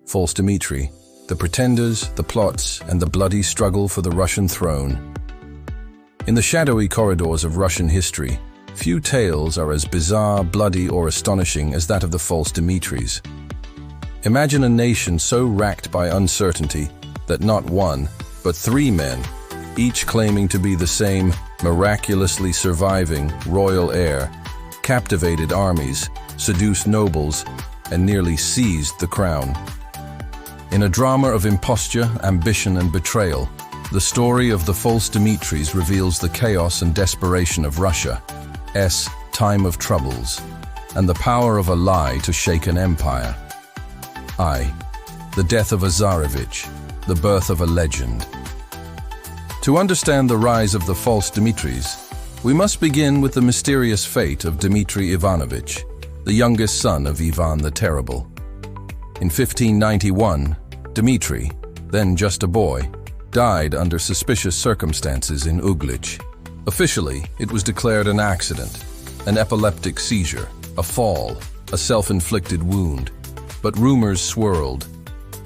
False Dmitry, the pretenders, the plots, and the bloody struggle for the Russian throne. In the shadowy corridors of Russian history, few tales are as bizarre, bloody, or astonishing as that of the False Dmitrys. Imagine a nation so racked by uncertainty that not one, but three men, each claiming to be the same miraculously surviving royal heir, captivated armies, seduced nobles, and nearly seized the crown. In a drama of imposture, ambition, and betrayal, the story of the False Dmitrys reveals the chaos and desperation of Russia's time of troubles, and the power of a lie to shake an empire. The death of a Tsarevich, the birth of a legend. To understand the rise of the False Dmitrys, we must begin with the mysterious fate of Dmitry Ivanovich, the youngest son of Ivan the Terrible. In 1591, Dmitry, then just a boy, died under suspicious circumstances in Uglitch. Officially, it was declared an accident, an epileptic seizure, a fall, a self-inflicted wound. But rumors swirled.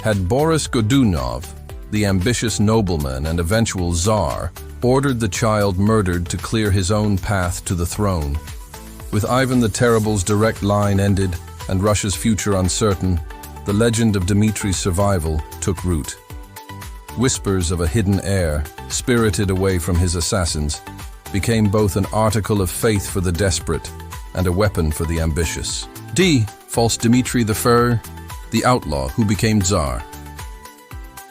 Had Boris Godunov, the ambitious nobleman and eventual Tsar, ordered the child murdered to clear his own path to the throne? With Ivan the Terrible's direct line ended and Russia's future uncertain, the legend of Dmitry's survival took root. Whispers of a hidden heir, spirited away from his assassins, became both an article of faith for the desperate and a weapon for the ambitious. False Dmitry the outlaw who became Tsar.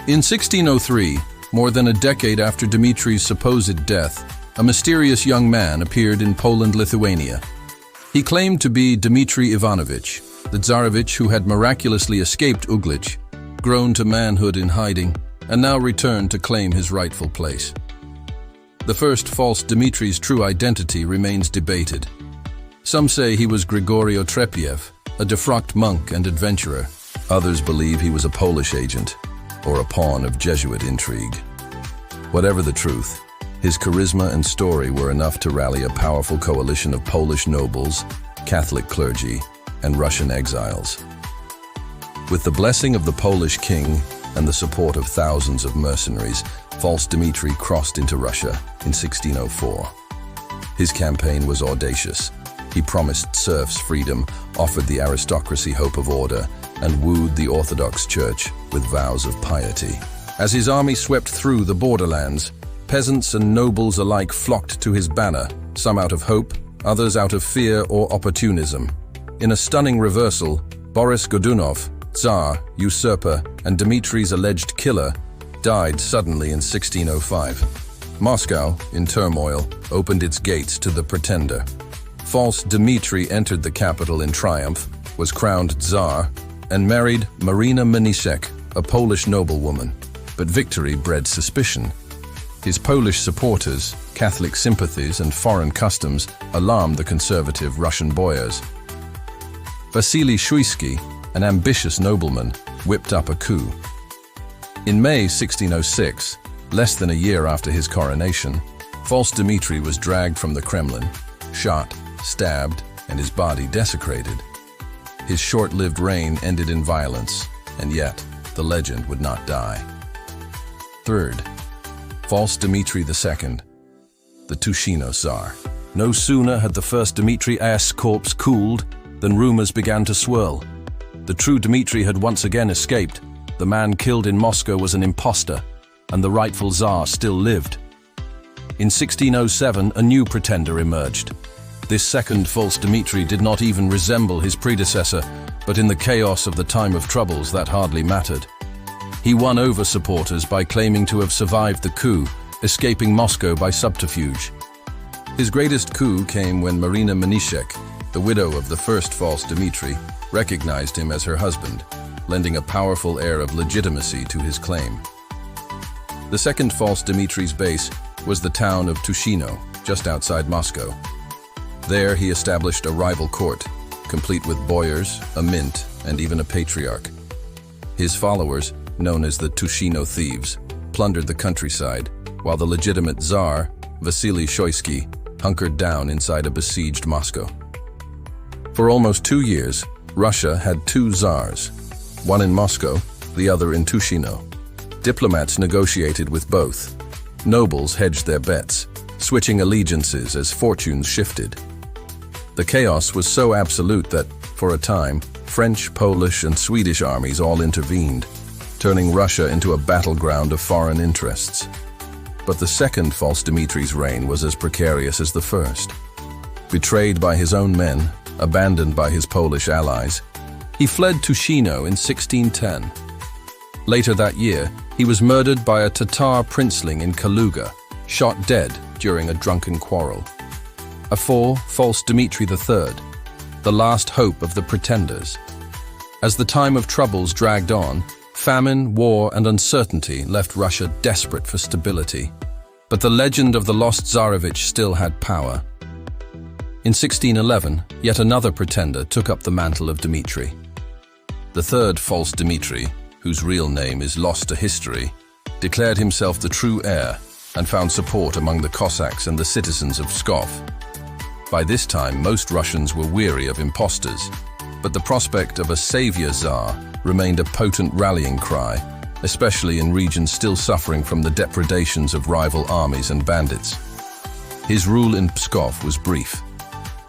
In 1603, more than a decade after Dmitry's supposed death, a mysterious young man appeared in Poland, Lithuania. He claimed to be Dmitry Ivanovich, the Tsarevich who had miraculously escaped Uglitch, grown to manhood in hiding, and now returned to claim his rightful place. The first False Dmitry's true identity remains debated. Some say he was Grigory Otrepiev, a defrocked monk and adventurer. Others believe he was a Polish agent, or a pawn of Jesuit intrigue. Whatever the truth, his charisma and story were enough to rally a powerful coalition of Polish nobles, Catholic clergy, and Russian exiles. With the blessing of the Polish king and the support of thousands of mercenaries, False Dmitry crossed into Russia in 1604. His campaign was audacious. He promised serfs freedom, offered the aristocracy hope of order, and wooed the Orthodox Church with vows of piety. As his army swept through the borderlands, peasants and nobles alike flocked to his banner, some out of hope, others out of fear or opportunism. In a stunning reversal, Boris Godunov, Tsar, usurper, and Dmitry's alleged killer, died suddenly in 1605. Moscow, in turmoil, opened its gates to the pretender. False Dmitry entered the capital in triumph, was crowned Tsar, and married Marina Mniszek, a Polish noblewoman. But victory bred suspicion. His Polish supporters, Catholic sympathies, and foreign customs alarmed the conservative Russian boyars. Vasily Shuisky, an ambitious nobleman, whipped up a coup. In May 1606, less than a year after his coronation, False Dmitry was dragged from the Kremlin, shot, stabbed, and his body desecrated. His short-lived reign ended in violence, and yet the legend would not die. Third, False Dmitry II, the Tushino Tsar. No sooner had the first Dmitry's corpse cooled than rumors began to swirl. The true Dmitry had once again escaped. The man killed in Moscow was an impostor, and the rightful Tsar still lived. In 1607, a new pretender emerged. This second False Dmitry did not even resemble his predecessor, but in the chaos of the time of troubles, that hardly mattered. He won over supporters by claiming to have survived the coup, escaping Moscow by subterfuge. His greatest coup came when Marina Mniszek, the widow of the first False Dmitry, recognized him as her husband, lending a powerful air of legitimacy to his claim. The second False Dmitry's base was the town of Tushino, just outside Moscow. There he established a rival court, complete with boyars, a mint, and even a patriarch. His followers, known as the Tushino thieves, plundered the countryside, while the legitimate Tsar, Vasily Shuisky, hunkered down inside a besieged Moscow. For almost 2 years, Russia had two Tsars, one in Moscow the other in Tushino. Diplomats negotiated with both. Nobles hedged their bets, switching allegiances as fortunes shifted. The chaos was so absolute that, for a time, French, Polish, and Swedish armies all intervened, turning Russia into a battleground of foreign interests. But the second False Dmitrys' reign was as precarious as the first. Betrayed by his own men, abandoned by his Polish allies, he fled Tushino in 1610. Later that year, he was murdered by a Tatar princeling in Kaluga, shot dead during a drunken quarrel. A False Dmitry III, the last hope of the pretenders. As the time of troubles dragged on, famine, war, and uncertainty left Russia desperate for stability. But the legend of the lost Tsarevich still had power. In 1611, yet another pretender took up the mantle of Dmitry. The third False Dmitry, whose real name is lost to history, declared himself the true heir and found support among the Cossacks and the citizens of Pskov. By this time, most Russians were weary of impostors, but the prospect of a savior Tsar remained a potent rallying cry, especially in regions still suffering from the depredations of rival armies and bandits. His rule in Pskov was brief.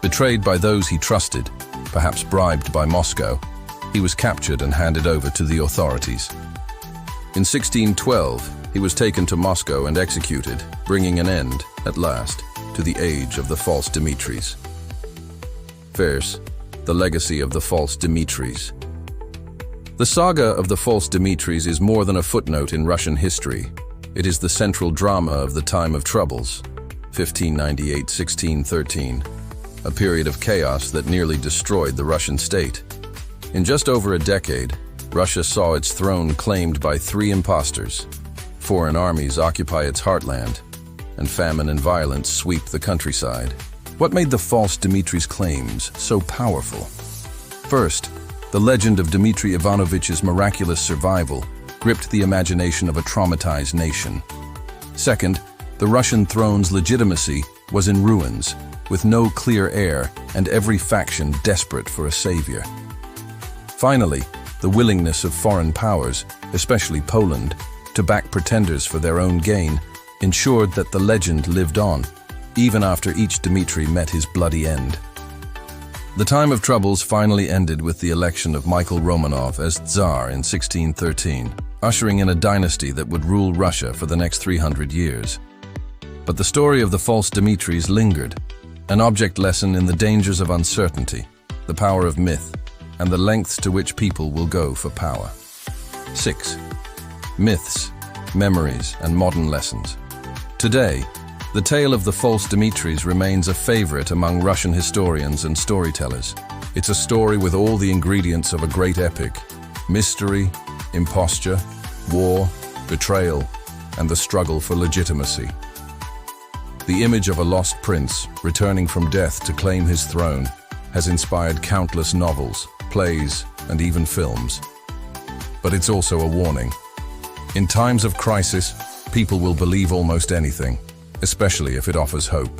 Betrayed by those he trusted, perhaps bribed by Moscow, he was captured and handed over to the authorities. In 1612, he was taken to Moscow and executed, bringing an end, at last, to the age of the False Dmitrys. First, the legacy of the False Dmitrys. The saga of the False Dmitrys is more than a footnote in Russian history. It is the central drama of the time of troubles, 1598-1613, a period of chaos that nearly destroyed the Russian state. In just over a decade, Russia saw its throne claimed by 3 impostors. Foreign armies occupy its heartland, and famine and violence sweep the countryside. What made the False Dmitrys' claims so powerful? First, the legend of Dmitry Ivanovich's miraculous survival gripped the imagination of a traumatized nation. Second, the Russian throne's legitimacy was in ruins, with no clear heir and every faction desperate for a savior. Finally, the willingness of foreign powers, especially Poland, to back pretenders for their own gain ensured that the legend lived on, even after each Dmitry met his bloody end. The time of troubles finally ended with the election of Michael Romanov as Tsar in 1613, ushering in a dynasty that would rule Russia for the next 300 years. But the story of the False Dmitrys lingered, an object lesson in the dangers of uncertainty, the power of myth, and the lengths to which people will go for power. 6. Myths, memories, and modern lessons. Today, the tale of the False Dmitrys remains a favorite among Russian historians and storytellers. It's a story with all the ingredients of a great epic: mystery, imposture, war, betrayal, and the struggle for legitimacy. The image of a lost prince returning from death to claim his throne has inspired countless novels, plays, and even films. But it's also a warning. In times of crisis, people will believe almost anything, especially if it offers hope.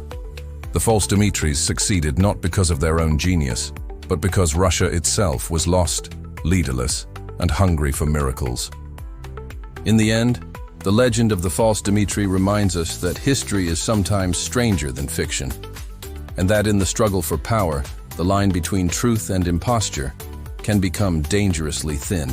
The False Dmitrys succeeded not because of their own genius, but because Russia itself was lost, leaderless, and hungry for miracles. In the end, the legend of the False Dmitry reminds us that history is sometimes stranger than fiction, and that in the struggle for power, the line between truth and imposture can become dangerously thin.